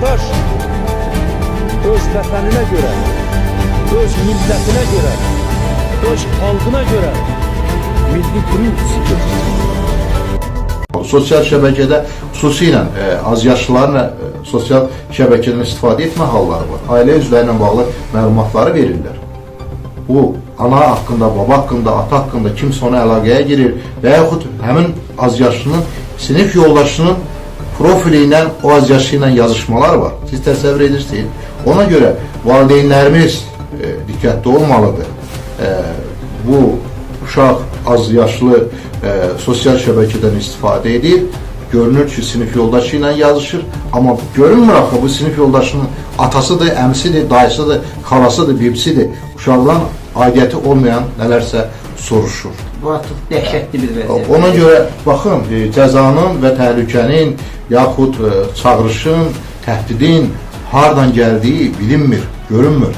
vətəndaş öz vətəninə görə, öz millətinə görə, öz xalqına görə milli qürur hissi keçirir. Sosial şəbəkədə xüsusilə azyaşlıların sosial şəbəkədən istifadə etmə halları var. Ailə üzvləri ilə bağlı məlumatları verirlər. Bu, ana haqqında, baba haqqında, ata haqqında kimsə ona əlaqəyə girir və yaxud həmin azyaşlının sinif yoldaşının profili ilə o azyaşlı ilə yazışmalar var. Siz təsəvvür edirsiniz. Ona görə valideynlərimiz diqqətli olmalıdır. Bu uşaq az yaşlı sosial şəbəkədən istifadə edir. Görünür ki, sinif yoldaşı ilə yazışır. Amma görünmür axı, bu sinif yoldaşının atasıdır, əmsidir, dayısıdır, xalasıdır, bibisidir. Uşaqdan aidiyyəti olmayan nələrsə soruşur. Bu artıq dəhşətli bir vəziyyət. Ona görə, baxın, cəzanın və təhlükənin, yaxud çağırışın, təhdidin hardan gəldiyi bilinmir, görünmür.